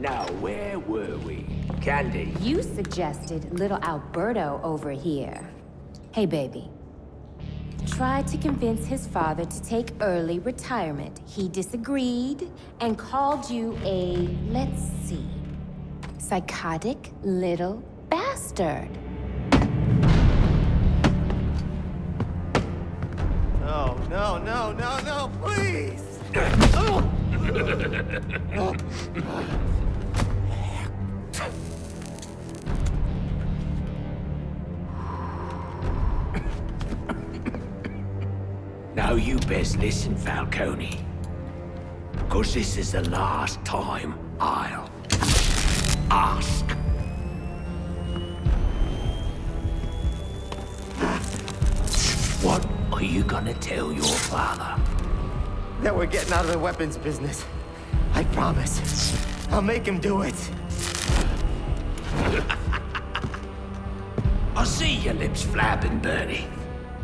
Now, where were we? Candy? You suggested little Alberto over here. Hey, baby. Tried to convince his father to take early retirement. He disagreed and called you a, let's see, psychotic little bastard. No, no, no, no, no, please! Now you best listen, Falcone. 'Cause this is the last time I'll ask. What are you gonna tell your father? That we're getting out of the weapons business. I promise. I'll make him do it. I see your lips flapping, Bernie.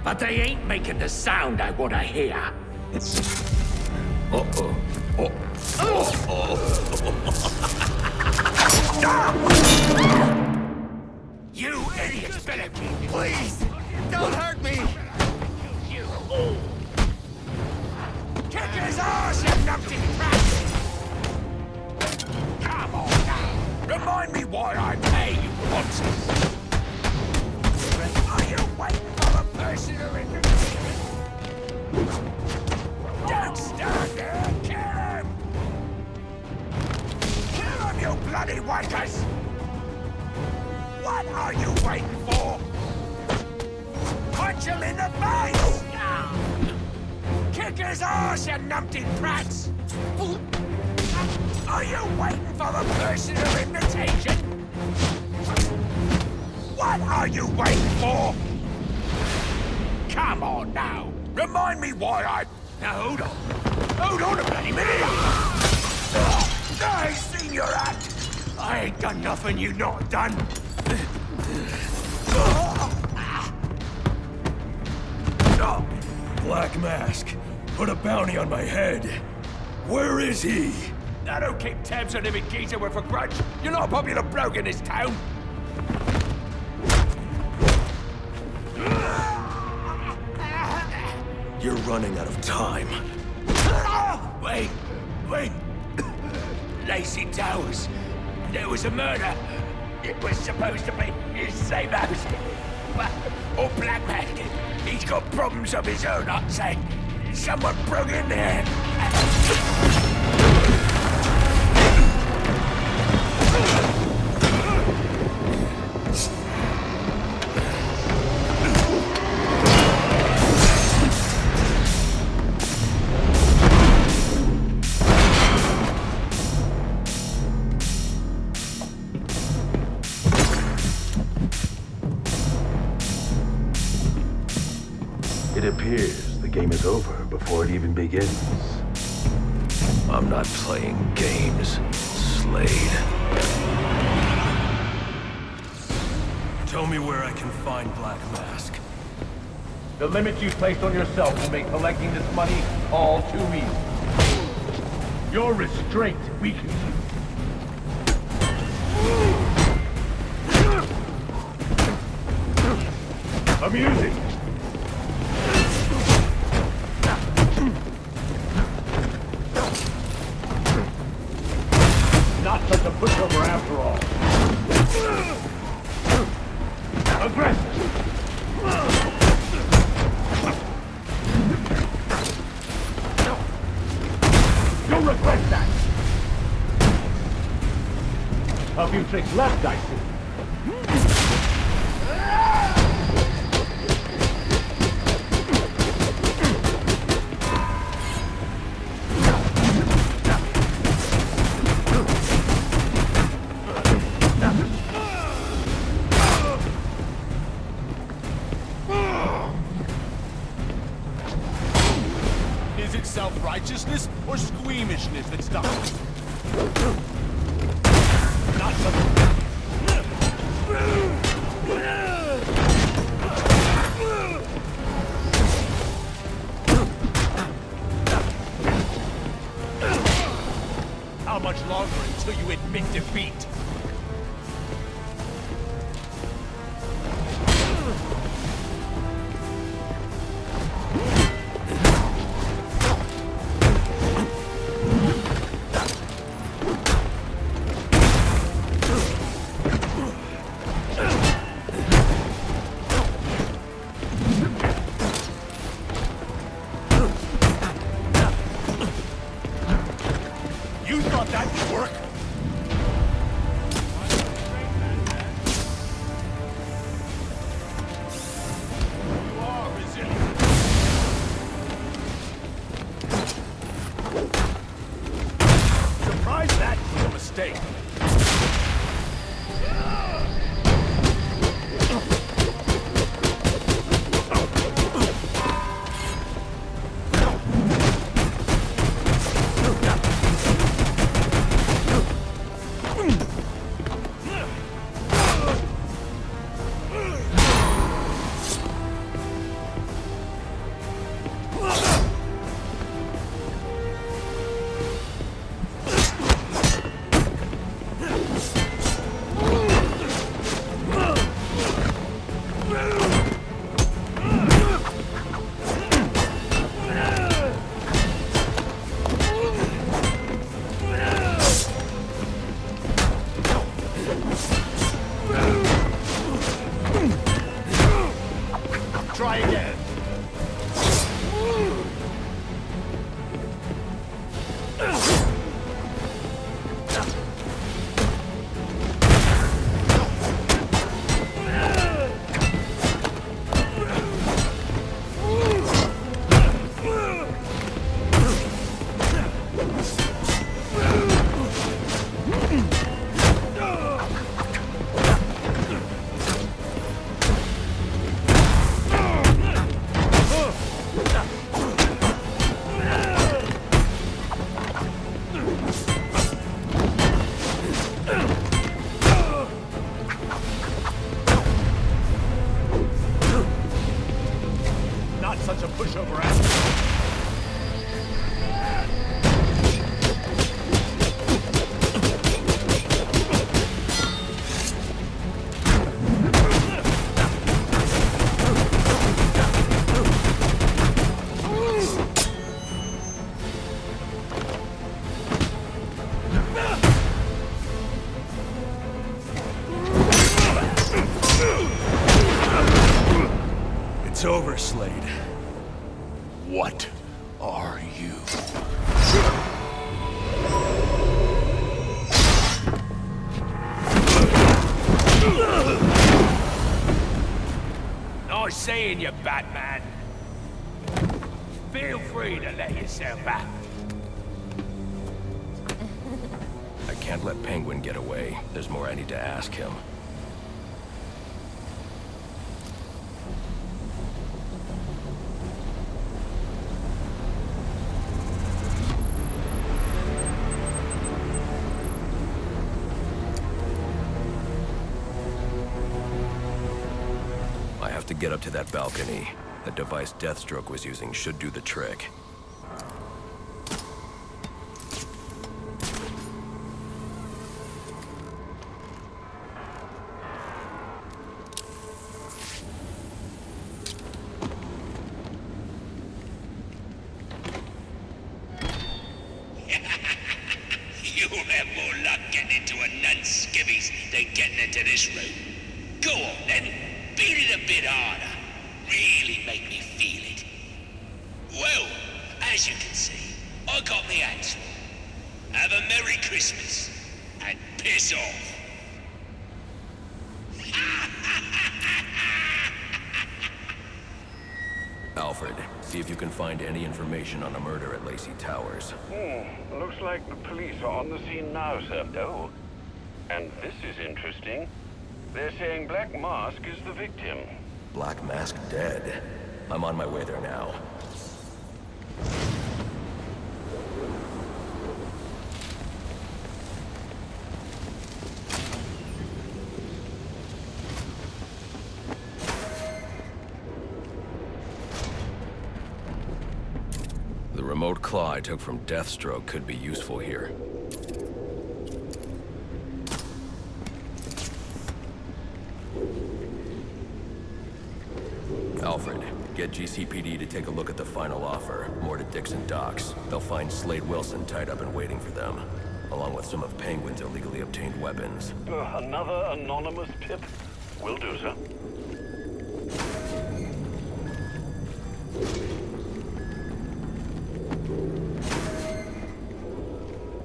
But they ain't making the sound I want to hear. Uh-oh. You idiots better keep... Please! Don't hurt me! You... Kick his ass, you numpty brat! Come on now! Remind me why I pay you once. Are you waiting for the person who introduced me? Don't stand there! Kill him! Kill him, you bloody wankers! What are you waiting for? Punch him in the face! Kick his ass, you numpty brats! Are you waiting for the personal invitation? What are you waiting for? Come on now! Remind me why I... Now hold on! Hold on a bloody minute! I seen your act! I ain't done nothing you not done! Black Mask, put a bounty on my head. Where is he? I don't keep tabs on every geezer with a grudge. You're not a popular bloke in this town. You're running out of time. Wait. Lacey Towers. There was a murder. It was supposed to be his same house. Or Black Mask. He's got problems of his own, I'd say. Someone broke in there. It appears the game is over before it even begins. I'm not playing games, Slade. Tell me where I can find Black Mask. The limits you placed on yourself will make collecting this money all too easy. Your restraint weakens you. Amusing. Not such a pushover after all. Aggressive. You'll regret that. A few tricks left, I see. Is it self-righteousness or squeamishness that stops you? Not something. How much longer until you admit defeat. You thought that would work? You are resilient. Surprised that was a mistake. Try again. Not such a pushover ass. It's over, Slade. What are you? Nice seeing you, Batman. Feel free to let yourself out. I can't let Penguin get away. There's more I need to ask him. I have to get up to that balcony. The device Deathstroke was using should do the trick. You'll have more luck getting into a nun's skivvies than getting into this room. Go on then, beat it a bit harder. Really make me feel it. Well, as you can see, I got me hands full. Have a Merry Christmas, and piss off. Alfred, see if you can find any information on a murder at Lacey Towers. Looks like the police are on the scene now, sir. Oh, and this is interesting. They're saying Black Mask is the victim. Black Mask dead. I'm on my way there now. The remote claw I took from Deathstroke could be useful here. Alfred, get GCPD to take a look at the final offer, more to Dixon Docks. They'll find Slade Wilson tied up and waiting for them, along with some of Penguin's illegally obtained weapons. Another anonymous tip? Will do, sir.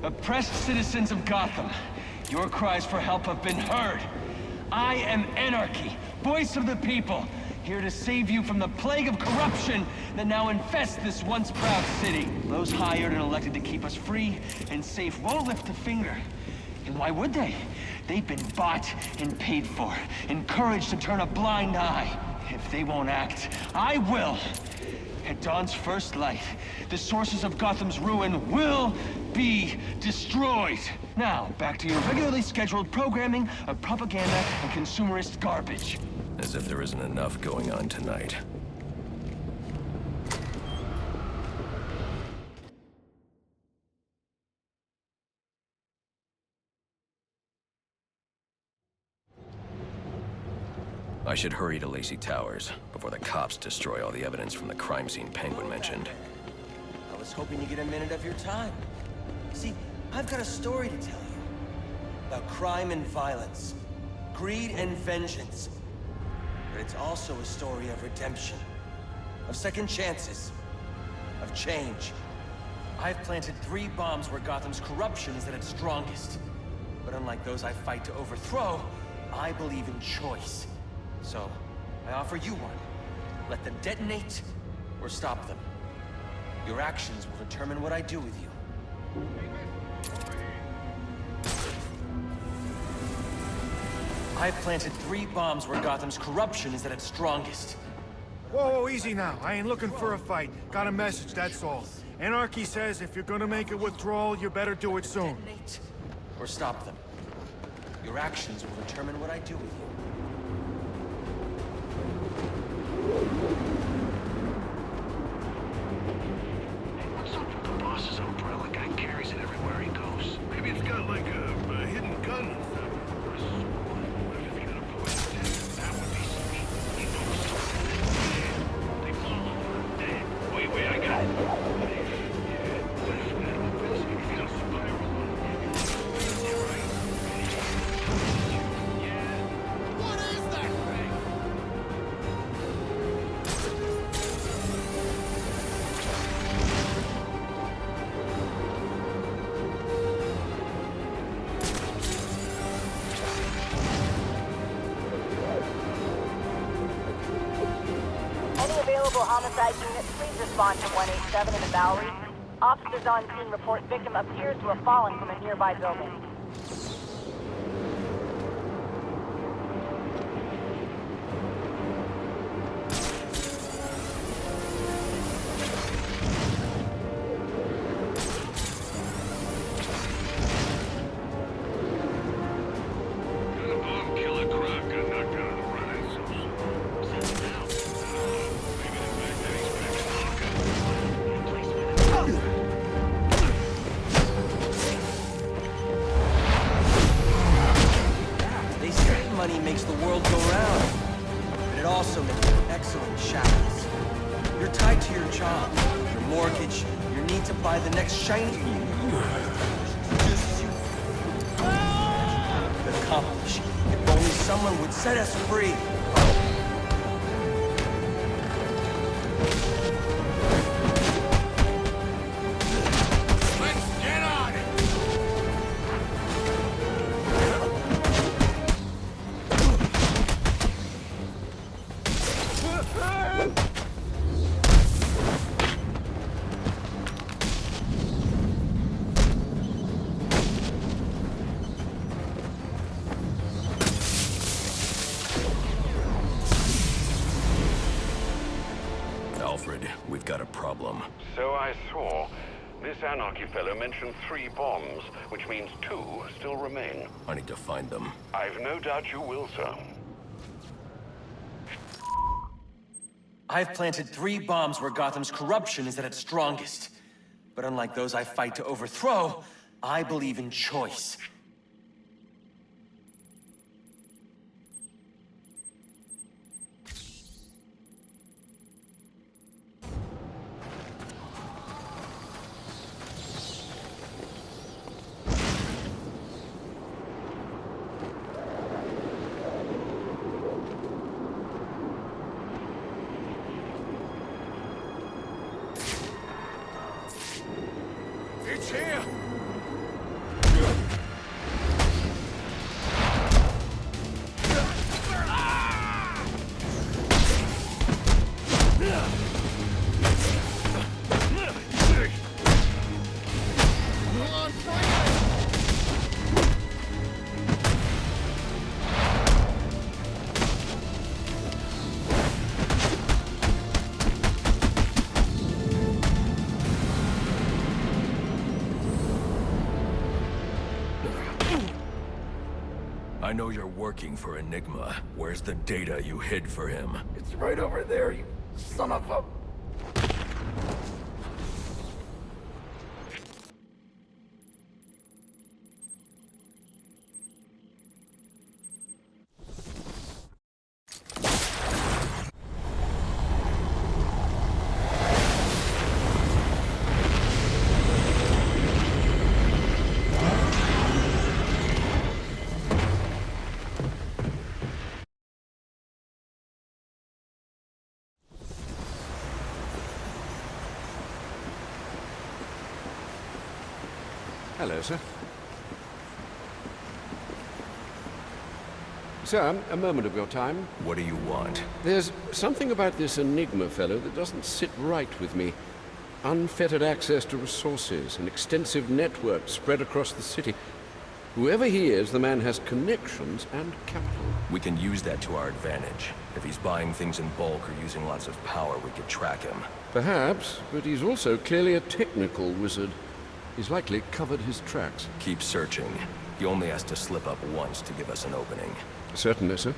Oppressed citizens of Gotham, your cries for help have been heard. I am Anarchy, voice of the people, here to save you from the plague of corruption that now infests this once proud city. Those hired and elected to keep us free and safe won't lift a finger. And why would they? They've been bought and paid for, encouraged to turn a blind eye. If they won't act, I will. At dawn's first light, the sources of Gotham's ruin will be destroyed. Now, back to your regularly scheduled programming of propaganda and consumerist garbage. As if there isn't enough going on tonight. I should hurry to Lacey Towers before the cops destroy all the evidence from the crime scene Penguin mentioned. I was hoping to get a minute of your time. See, I've got a story to tell you. About crime and violence. Greed and vengeance. But it's also a story of redemption. Of second chances. Of change. I've planted 3 bombs where Gotham's corruption is at its strongest. But unlike those I fight to overthrow, I believe in choice. So, I offer you one. Let them detonate, or stop them. Your actions will determine what I do with you. I've planted 3 bombs where Gotham's corruption is at its strongest. Whoa, easy now. I ain't looking for a fight. Got a message, that's all. Anarchy says if you're gonna make a withdrawal, you better do it soon. Detonate, or stop them. Your actions will determine what I do with you. What's up with the boss's umbrella? Guy carries it everywhere he goes. Maybe it's got like a hidden gun and stuff. Or a sword. What if it's got a poison tip? That would be sweet. He knows something. They follow him. Dead. Wait, I got it. Yeah, what if that opens? If you don't spiral on it. You're right. Yeah. What is that thing? Any available homicide units, please respond to 187 in the Bowery. Officers on scene report victim appears to have fallen from a nearby building. Got a bomb killer Croc got knocked out of the ride, so... What's that now? I don't know. Maybe the fact that he's back in Arkham. They say money makes the world go round. But it also makes you excellent shadows. You're tied to your job, your mortgage, your need to buy the next shiny... Just you. Accomplish. If only someone would set us free. Let's get on it! Alfred, we've got a problem. So I saw. This Anarchy fellow mentioned 3 bombs, which means 2 still remain. I need to find them. I've no doubt you will, sir. I've planted 3 bombs where Gotham's corruption is at its strongest. But unlike those I fight to overthrow, I believe in choice. I know you're working for Enigma. Where's the data you hid for him? It's right over there, you son of a... Hello, sir. Sir, a moment of your time. What do you want? There's something about this Enigma fellow that doesn't sit right with me. Unfettered access to resources, an extensive network spread across the city. Whoever he is, the man has connections and capital. We can use that to our advantage. If he's buying things in bulk or using lots of power, we could track him. Perhaps, but he's also clearly a technical wizard. He's likely covered his tracks. Keep searching. He only has to slip up once to give us an opening. Certainly, sir.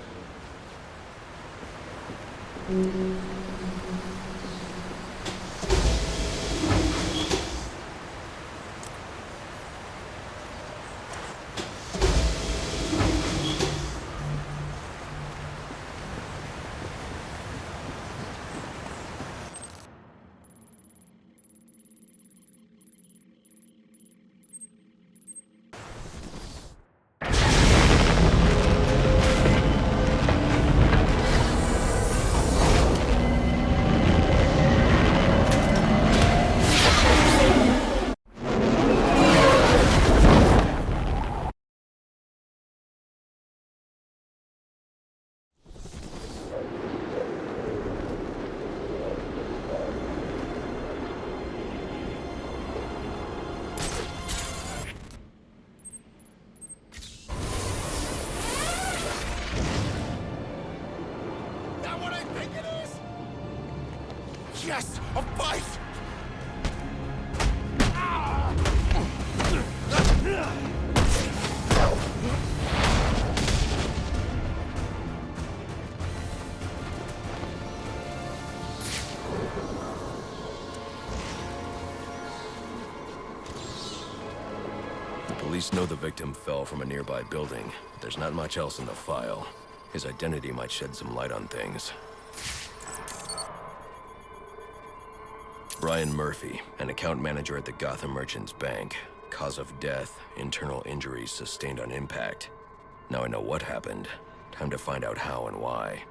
Yes, a fight! The police know the victim fell from a nearby building, but there's not much else in the file. His identity might shed some light on things. Brian Murphy, an account manager at the Gotham Merchants Bank. Cause of death, internal injuries sustained on impact. Now I know what happened. Time to find out how and why.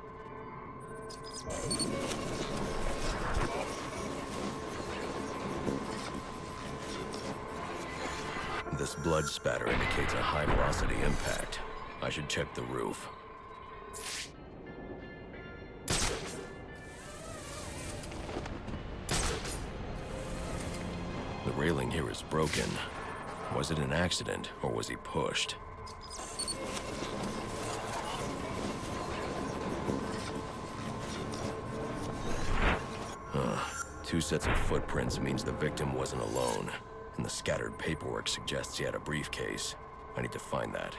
This blood spatter indicates a high-velocity impact. I should check the roof. The railing here is broken. Was it an accident, or was he pushed? Two sets of footprints means the victim wasn't alone, and the scattered paperwork suggests he had a briefcase. I need to find that.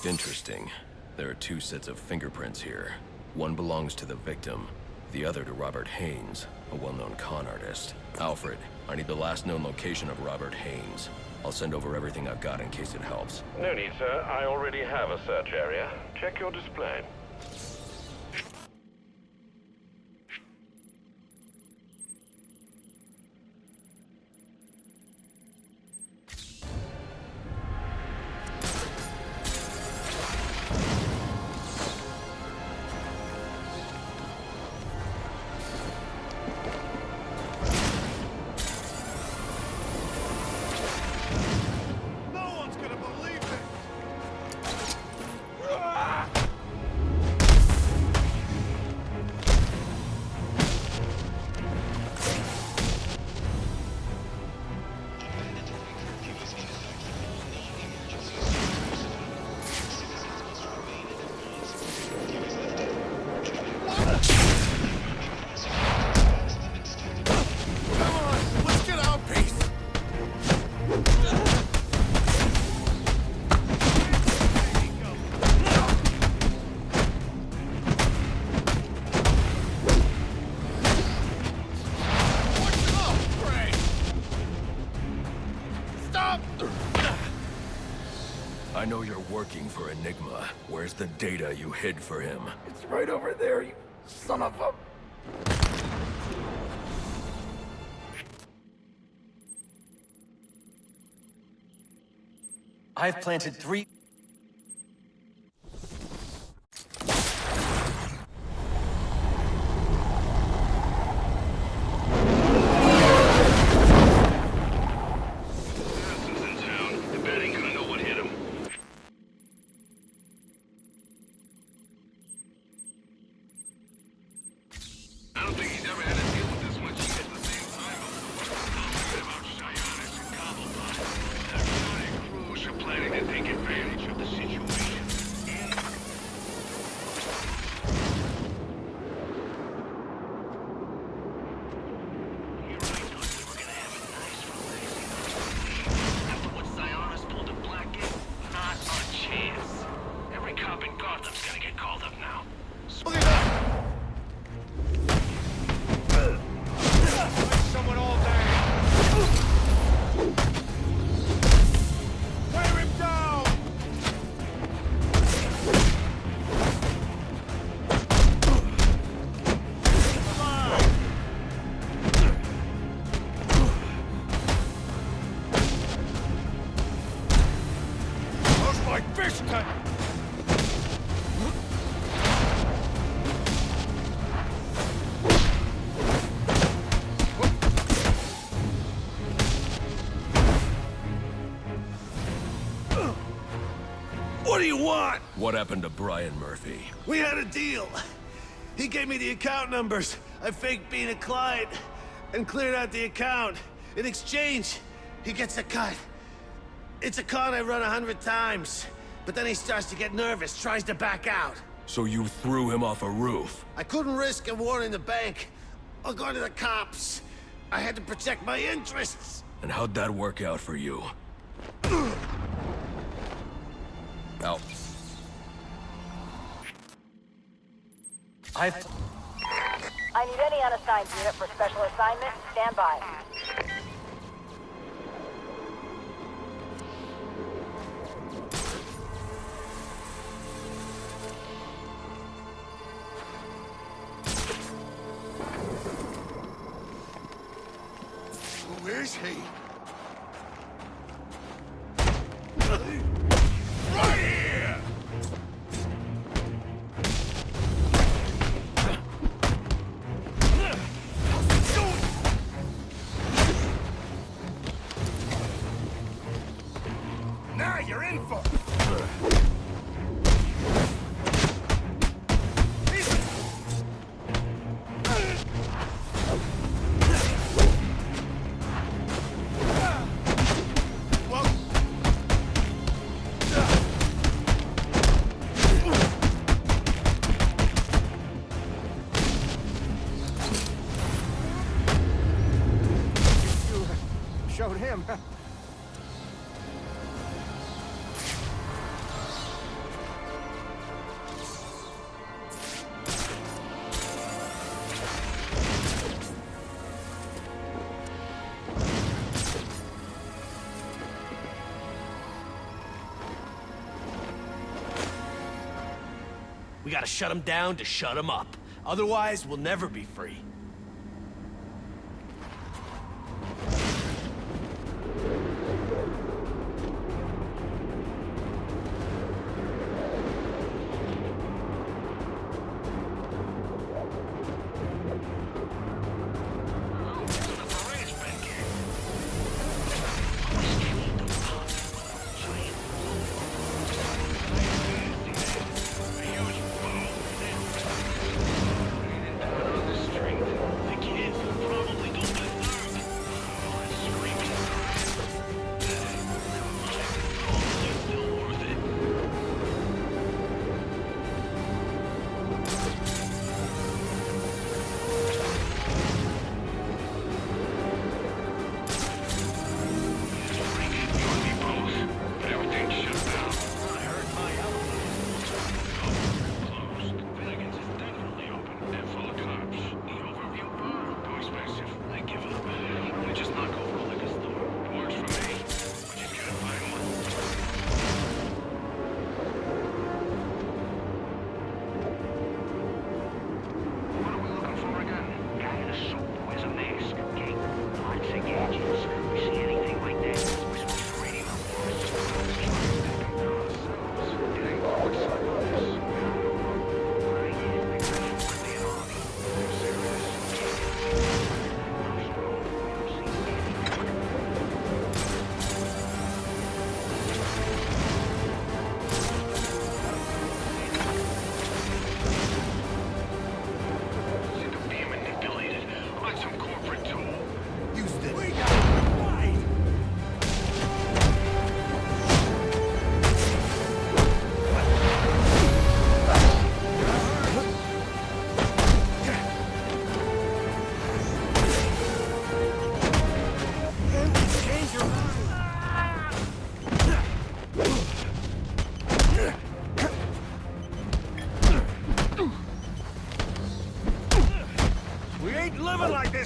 Interesting. There are two sets of fingerprints here. One belongs to the victim, the other to Robert Haynes, a well-known con artist. Alfred, I need the last known location of Robert Haynes. I'll send over everything I've got in case it helps. No need, sir. I already have a search area. Check your display. I know you're working for Enigma. Where's the data you hid for him? It's right over there, you son of a... I've planted 3... Citizens in town. The bet ain't gonna know what hit him. I don't think he's ever had to deal with this much shit at the same time before. Forget about Sionis and Cobblepot. The exotic crews are planning to take advantage of the situation. You're right, Hunt. We're gonna have a nice relaxing after what Sionis pulled at Blackgate. Not a chance. Every cop in Gotham's gonna get called up now. Someone all down! Wear him down! Come on! How's my fist cut? What do you want? What happened to Brian Murphy? We had a deal. He gave me the account numbers. I faked being a client and cleared out the account. In exchange, he gets a cut. It's a con I run 100 times. But then he starts to get nervous, tries to back out. So you threw him off a roof? I couldn't risk him warning the bank or going to the cops. I had to protect my interests. And how'd that work out for you? Out. I need any unassigned unit for special assignment. Stand by. Who is he? Right here! Now you're in for... Showed him. We gotta shut him down to shut him up. Otherwise, we'll never be free. Strength.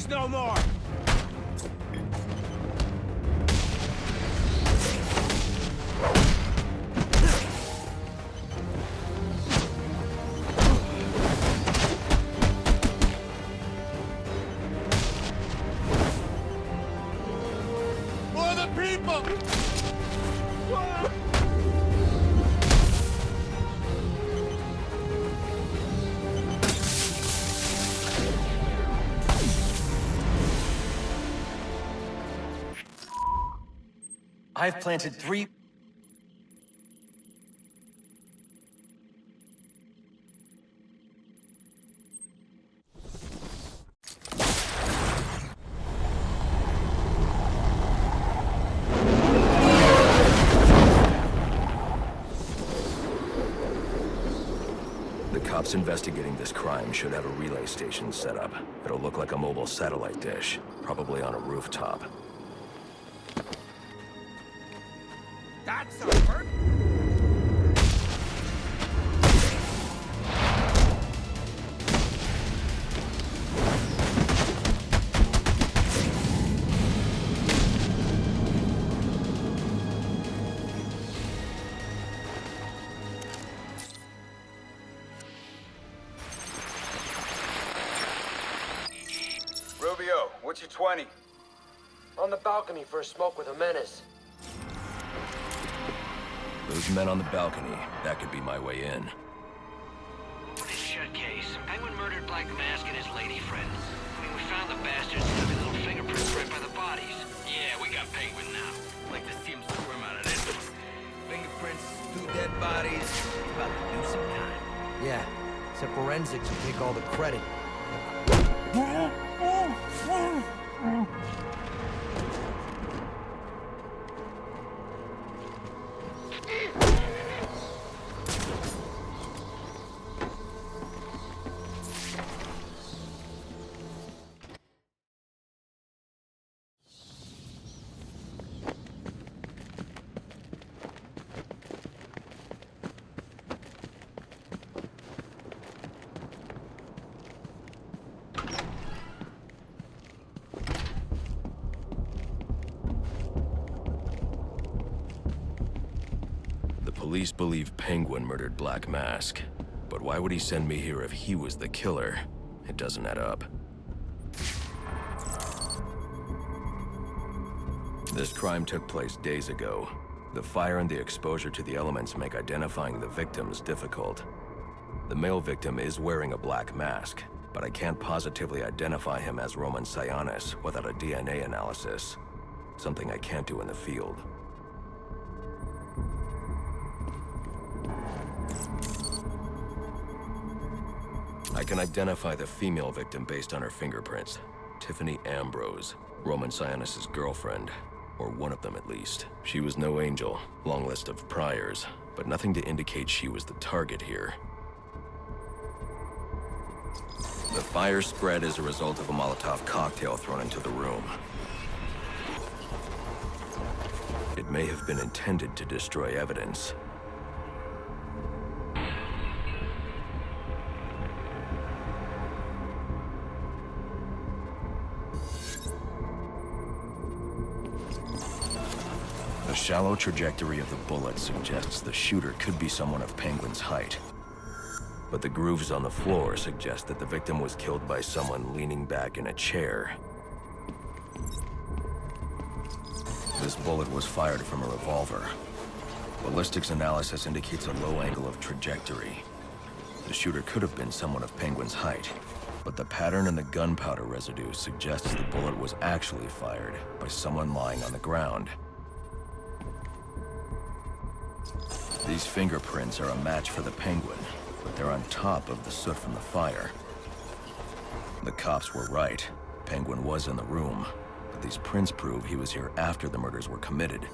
thugs no more! For the people! I've planted 3... The cops investigating this crime should have a relay station set up. It'll look like a mobile satellite dish, probably on a rooftop. That's over! Rubio, what's your 20? On the balcony for a smoke with a menace. Those men on the balcony, that could be my way in. This shut case. Penguin murdered Black Mask and his lady friends. I mean, we found the bastards and every little fingerprints right by the bodies. Yeah, we got Penguin now. Like to see him squirm out of this one. Fingerprints, 2 dead bodies. He's about to do some time. Yeah, except forensics will take all the credit. Police believe Penguin murdered Black Mask, but why would he send me here if he was the killer? It doesn't add up. This crime took place days ago. The fire and the exposure to the elements make identifying the victims difficult. The male victim is wearing a black mask, but I can't positively identify him as Roman Sionis without a DNA analysis. Something I can't do in the field. I can identify the female victim based on her fingerprints. Tiffany Ambrose, Roman Sionis' girlfriend. Or one of them at least. She was no angel, long list of priors, but nothing to indicate she was the target here. The fire spread as a result of a Molotov cocktail thrown into the room. It may have been intended to destroy evidence. The shallow trajectory of the bullet suggests the shooter could be someone of Penguin's height. But the grooves on the floor suggest that the victim was killed by someone leaning back in a chair. This bullet was fired from a revolver. Ballistics analysis indicates a low angle of trajectory. The shooter could have been someone of Penguin's height, but the pattern in the gunpowder residue suggests the bullet was actually fired by someone lying on the ground. These fingerprints are a match for the Penguin, but they're on top of the soot from the fire. The cops were right. Penguin was in the room, but these prints prove he was here after the murders were committed.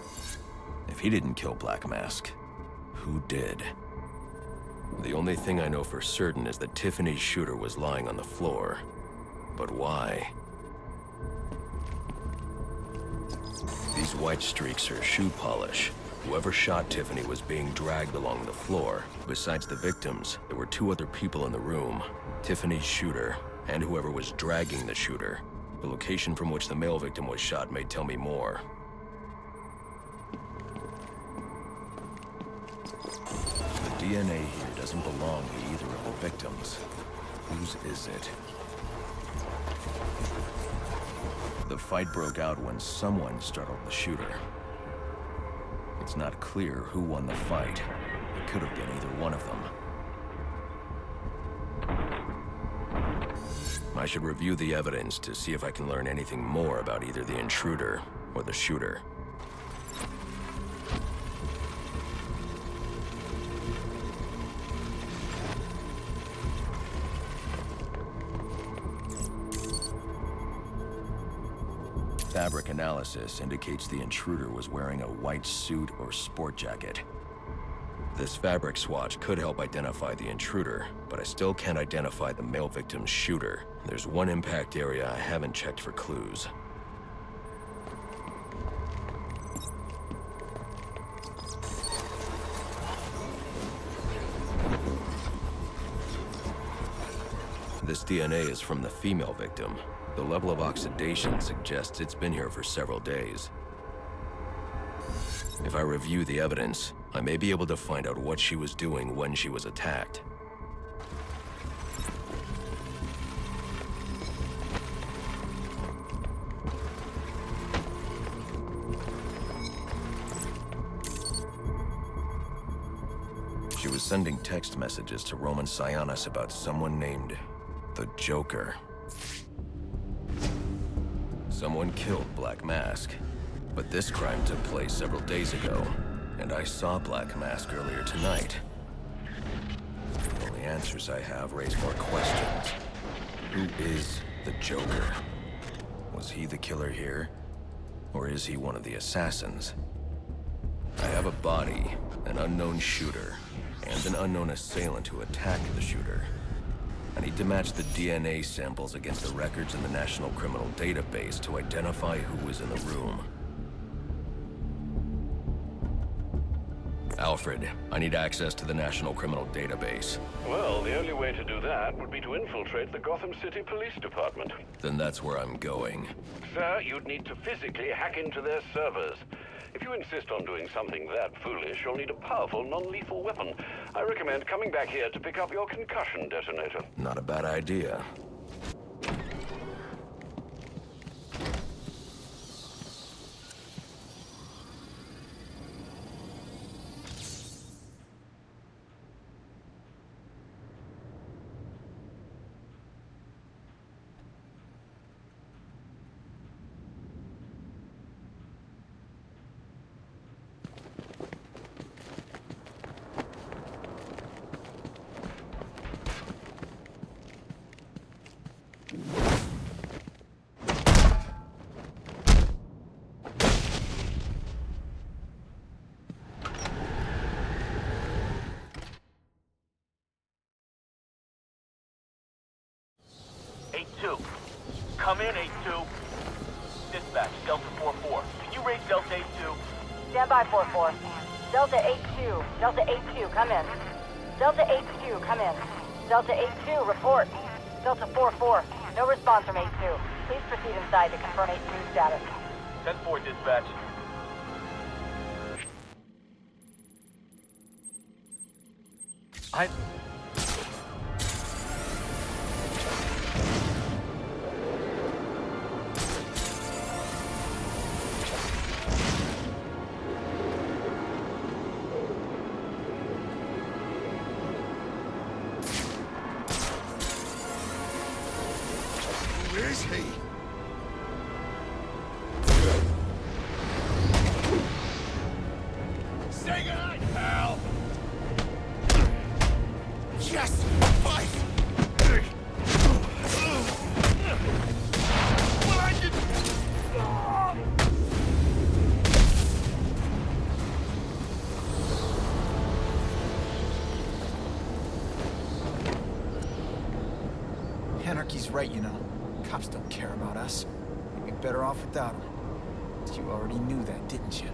If he didn't kill Black Mask, who did? The only thing I know for certain is that Tiffany's shooter was lying on the floor. But why? These white streaks are shoe polish. Whoever shot Tiffany was being dragged along the floor. Besides the victims, there were 2 other people in the room. Tiffany's shooter, and whoever was dragging the shooter. The location from which the male victim was shot may tell me more. The DNA here doesn't belong to either of the victims. Whose is it? The fight broke out when someone startled the shooter. It's not clear who won the fight. It could have been either one of them. I should review the evidence to see if I can learn anything more about either the intruder or the shooter. Fabric analysis indicates the intruder was wearing a white suit or sport jacket. This fabric swatch could help identify the intruder, but I still can't identify the male victim's shooter. There's one impact area I haven't checked for clues. This DNA is from the female victim. The level of oxidation suggests it's been here for several days. If I review the evidence, I may be able to find out what she was doing when she was attacked. She was sending text messages to Roman Sionis about someone named the Joker. Someone killed Black Mask, but this crime took place several days ago, and I saw Black Mask earlier tonight. The only answers I have raise more questions. Who is the Joker? Was he the killer here? Or is he one of the assassins? I have a body, an unknown shooter, and an unknown assailant who attacked the shooter. I need to match the DNA samples against the records in the National Criminal Database to identify who was in the room. Alfred, I need access to the National Criminal Database. Well, the only way to do that would be to infiltrate the Gotham City Police Department. Then that's where I'm going. Sir, you'd need to physically hack into their servers. If you insist on doing something that foolish, you'll need a powerful, non-lethal weapon. I recommend coming back here to pick up your concussion detonator. Not a bad idea. Come in, 8-2. Dispatch, Delta 4-4. Can you raise Delta 8-2? Stand by, 4-4. Delta 8-2. Delta 8-2, come in. Delta 8-2, come in. Delta 8-2, report. Delta 4-4, no response from 8-2. Please proceed inside to confirm 8-2 status. 10-4, dispatch. Where is he? Stay good, pal! Yes! Fight! What I did... Anarchy's right, you know. Cops don't care about us. We'd be better off without them. You already knew that, didn't you?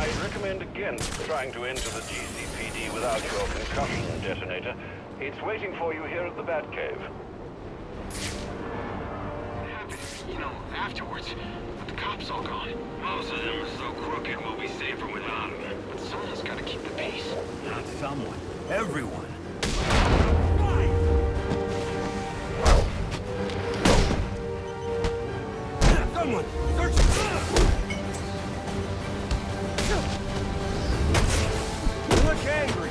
I'd recommend against trying to enter the GCPD without your concussion detonator. It's waiting for you here at the Batcave. You know, afterwards, with the cops all gone. Most of them are so crooked we'll be safer without them. But someone's gotta keep the peace. Not someone. Everyone. Someone! Search! You look angry.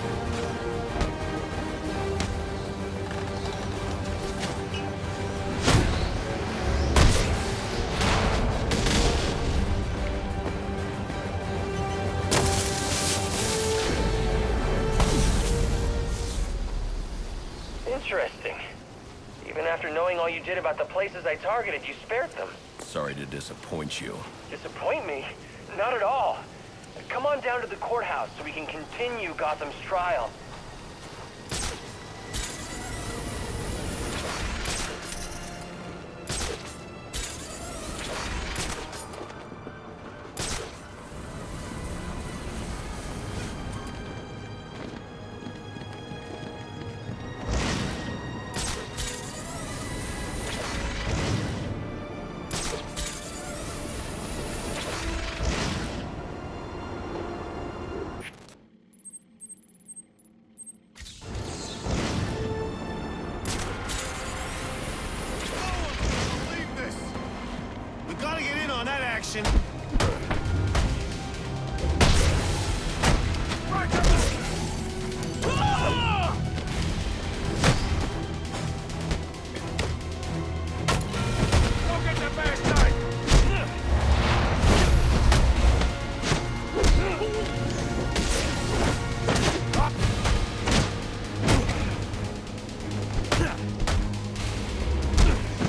Interesting. Even after knowing all you did about the places I targeted, you spared them. Sorry to disappoint you. Disappoint me? Not at all. Come on down to the courthouse so we can continue Gotham's trial. Gotta get in on that action. Go get the bastard!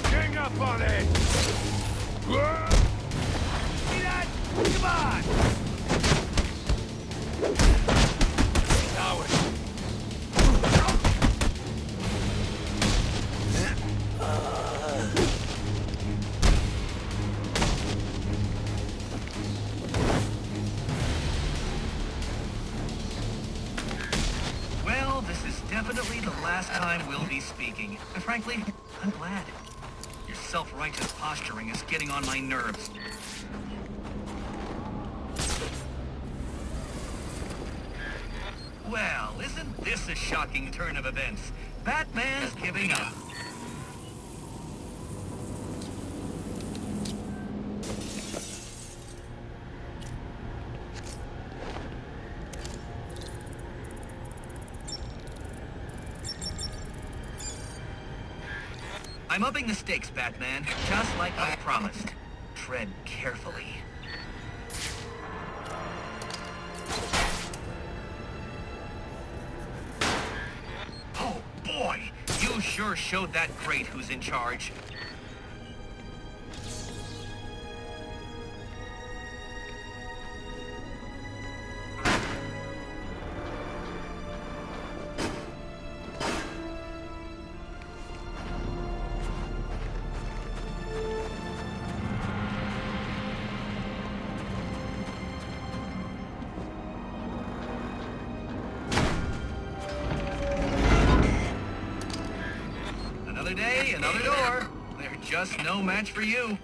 Gang up on it! See that? Come on! Coward! Well, this is definitely the last time we'll be speaking. And frankly, I'm glad. Your self-righteous posturing is getting on my nerves. Well, isn't this a shocking turn of events? Batman's giving up. I'm upping the stakes, Batman, just like I promised. Tread carefully. Oh, boy! You sure showed that great who's in charge. Another day, another door. They're just no match for you.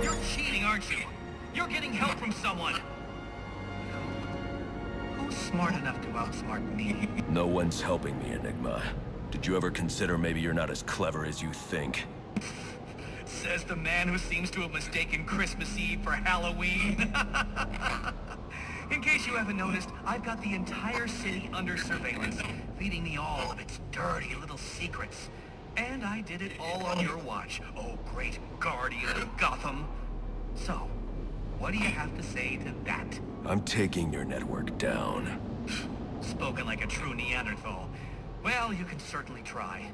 You're cheating, aren't you? You're getting help from someone. Who's smart enough to outsmart me? No one's helping me, Enigma. Did you ever consider maybe you're not as clever as you think? Says the man who seems to have mistaken Christmas Eve for Halloween. In case you haven't noticed, I've got the entire city under surveillance, feeding me all of its dirty little secrets. And I did it all on your watch, oh great guardian of Gotham. So, what do you have to say to that? I'm taking your network down. Spoken like a true Neanderthal. Well, you can certainly try.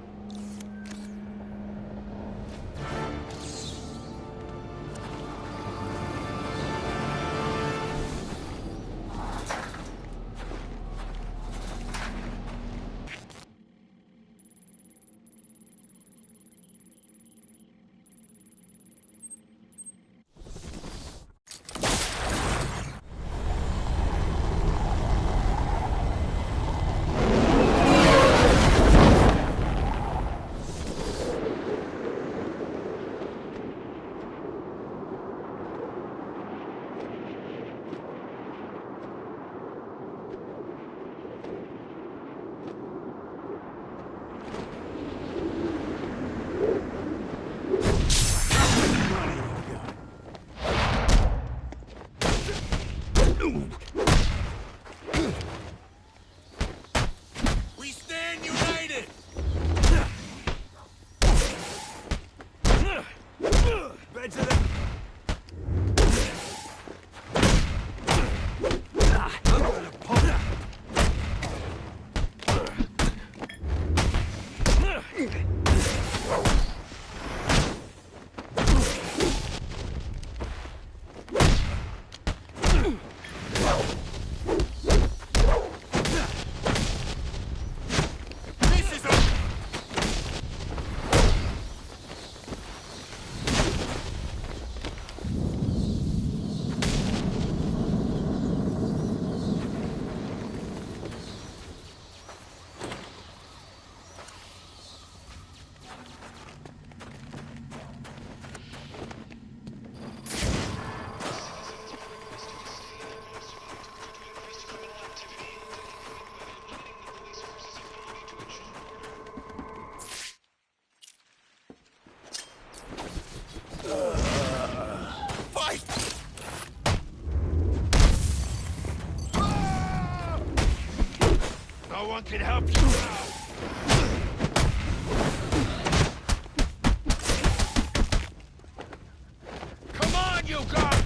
Anyone can help you now. Come on, you guys!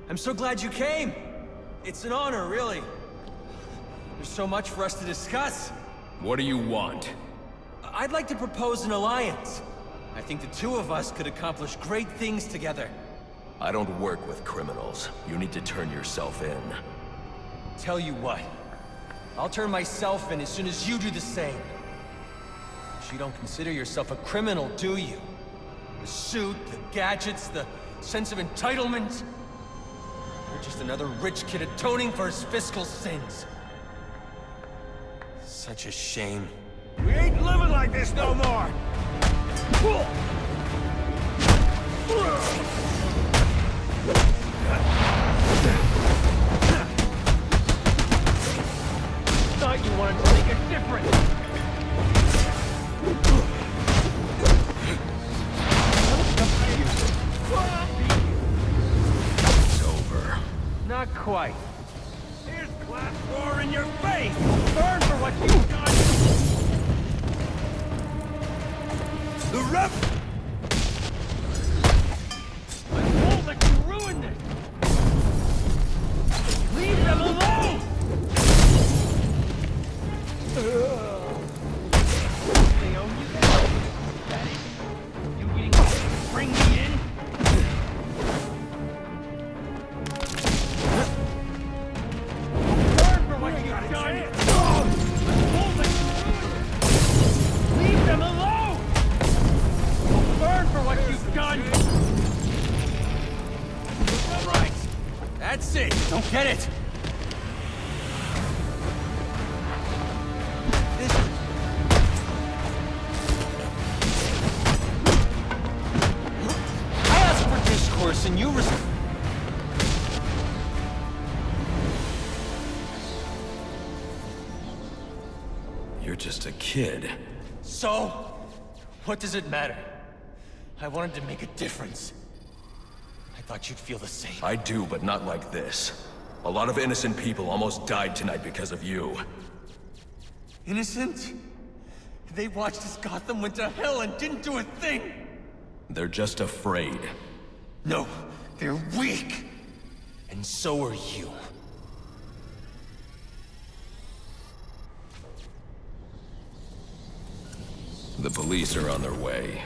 I'm so glad you came. It's an honor, really. There's so much for us to discuss. What do you want? I'd like to propose an alliance. I think the two of us could accomplish great things together. I don't work with criminals. You need to turn yourself in. Tell you what. I'll turn myself in as soon as you do the same. But you don't consider yourself a criminal, do you? The suit, the gadgets, the sense of entitlement. You're just another rich kid atoning for his fiscal sins. Such a shame. We ain't living like this no more! Thought you wanted to make a difference! It's over. Not quite. Here's class war in your face! Burn for what you've done! The rep! I'm told that you ruined it! Leave them alone! They own you? That is, you getting to bring me in? Burn for what you've done! I'm told that you ruined it! Leave them alone! Burn for what you've done! All right. That's it. Don't get it. I asked for discourse and you You're just a kid. So? What does it matter? I wanted to make a difference. I thought you'd feel the same. I do, but not like this. A lot of innocent people almost died tonight because of you. Innocent? They watched as Gotham went to hell and didn't do a thing! They're just afraid. No, they're weak! And so are you. The police are on their way.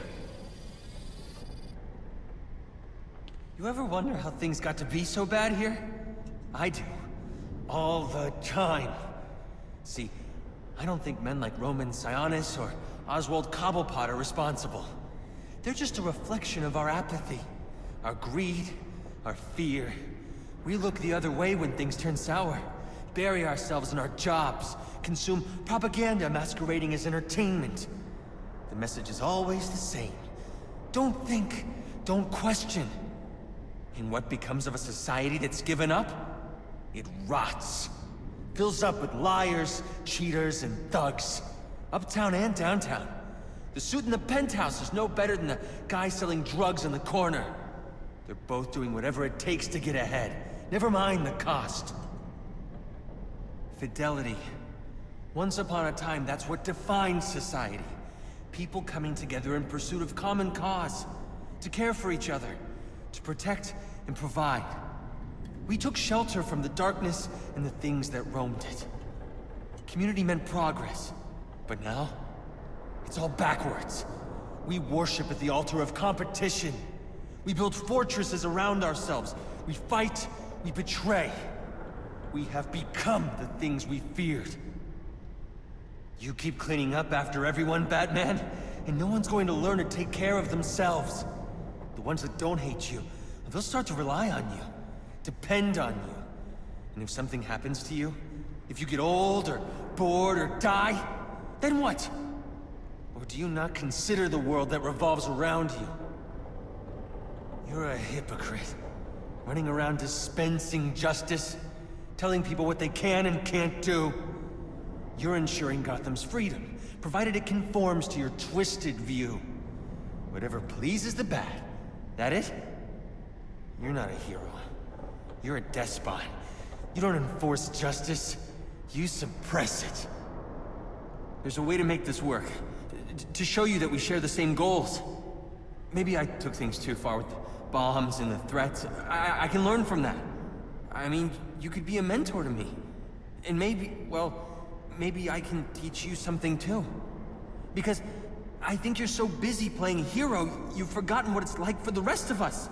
You ever wonder how things got to be so bad here? I do. All the time. See, I don't think men like Roman Sionis or Oswald Cobblepot are responsible. They're just a reflection of our apathy, our greed, our fear. We look the other way when things turn sour, bury ourselves in our jobs, consume propaganda masquerading as entertainment. The message is always the same. Don't think, don't question. And what becomes of a society that's given up? It rots. Fills up with liars, cheaters, and thugs. Uptown and downtown. The suit in the penthouse is no better than the guy selling drugs in the corner. They're both doing whatever it takes to get ahead. Never mind the cost. Fidelity. Once upon a time, that's what defined society. People coming together in pursuit of common cause. To care for each other. To protect and provide. We took shelter from the darkness and the things that roamed it. Community meant progress. But now, it's all backwards. We worship at the altar of competition. We build fortresses around ourselves. We fight, we betray. We have become the things we feared. You keep cleaning up after everyone, Batman, and no one's going to learn to take care of themselves. The ones that don't hate you, they'll start to rely on you, depend on you. And if something happens to you, if you get old or bored or die, then what? Or do you not consider the world that revolves around you? You're a hypocrite, running around dispensing justice, telling people what they can and can't do. You're ensuring Gotham's freedom, provided it conforms to your twisted view. Whatever pleases the bat. That it? You're not a hero. You're a despot. You don't enforce justice. You suppress it. There's a way to make this work. To show you that we share the same goals. Maybe I took things too far with the bombs and the threats. I can learn from that. I mean, you could be a mentor to me. And maybe, well, maybe I can teach you something too. Because I think you're so busy playing hero, you've forgotten what it's like for the rest of us.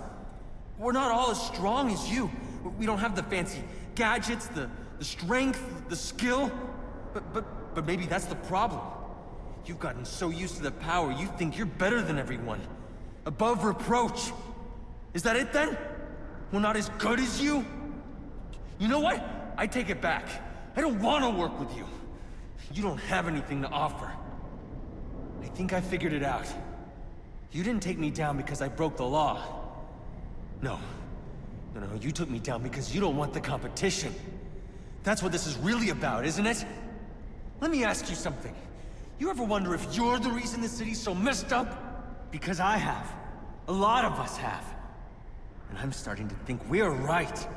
We're not all as strong as you. We don't have the fancy gadgets, the strength, the skill. But maybe that's the problem. You've gotten so used to the power, you think you're better than everyone. Above reproach. Is that it then? We're not as good as you? You know what? I take it back. I don't want to work with you. You don't have anything to offer. I think I figured it out. You didn't take me down because I broke the law. No, you took me down because you don't want the competition. That's what this is really about, isn't it? Let me ask you something. You ever wonder if you're the reason the city's so messed up? Because I have. A lot of us have. And I'm starting to think we're right.